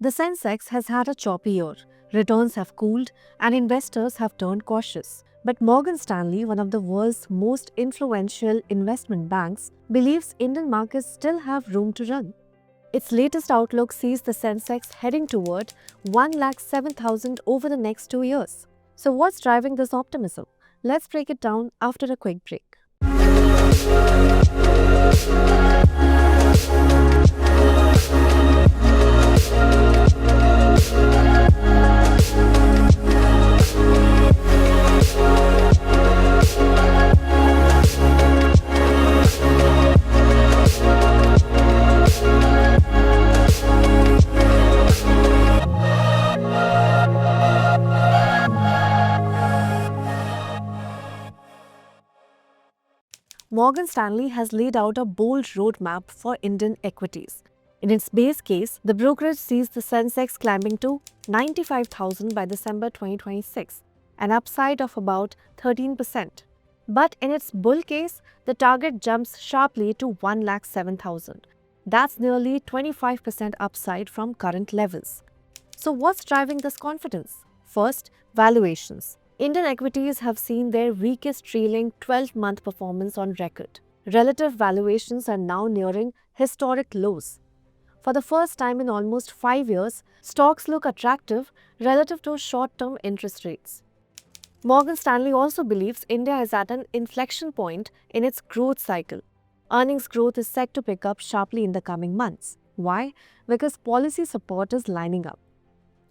The Sensex has had a choppy year. Returns have cooled and investors have turned cautious. But Morgan Stanley, one of the world's most influential investment banks, believes Indian markets still have room to run. Its latest outlook sees the Sensex heading toward 1,07,000 over the next 2 years. So what's driving this optimism? Let's break it down after a quick break. Morgan Stanley has laid out a bold roadmap for Indian equities. In its base case, the brokerage sees the Sensex climbing to 95,000 by December 2026, an upside of about 13%. But in its bull case, the target jumps sharply to 1,07,000. That's nearly 25% upside from current levels. So what's driving this confidence? First, valuations. Indian equities have seen their weakest trailing 12-month performance on record. Relative valuations are now nearing historic lows. For the first time in almost 5 years, stocks look attractive relative to short-term interest rates. Morgan Stanley also believes India is at an inflection point in its growth cycle. Earnings growth is set to pick up sharply in the coming months. Why? Because policy support is lining up.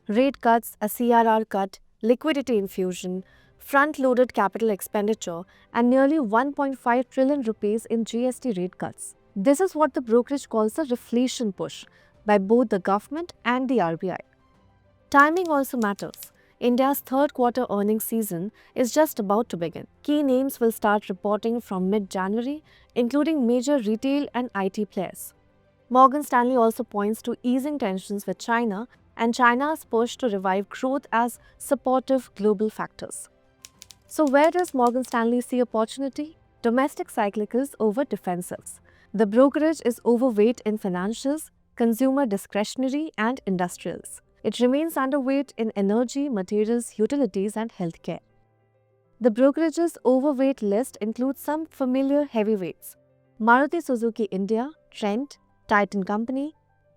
Rate cuts, a CRR cut, liquidity infusion, front-loaded capital expenditure, and nearly 1.5 trillion rupees in GST rate cuts. This is what the brokerage calls a reflation push by both the government and the RBI. Timing also matters. India's third quarter earnings season is just about to begin. Key names will start reporting from mid-January, including major retail and IT players. Morgan Stanley also points to easing tensions with China and China's push to revive growth as supportive global factors. So where does Morgan Stanley see opportunity? Domestic cyclicals over defensives. The brokerage is overweight in financials, consumer discretionary and industrials. It remains underweight in energy, materials, utilities and healthcare. The brokerage's overweight list includes some familiar heavyweights: Maruti Suzuki India, Trent, Titan Company,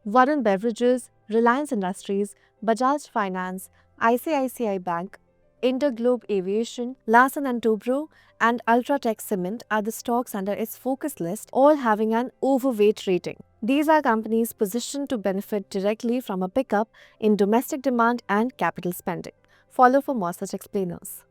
Varun Beverages, Reliance Industries, Bajaj Finance, ICICI Bank, Interglobe Aviation, Larsen & Toubro and Ultratech Cement are the stocks under its focus list, all having an overweight rating. These are companies positioned to benefit directly from a pickup in domestic demand and capital spending. Follow for more such explainers.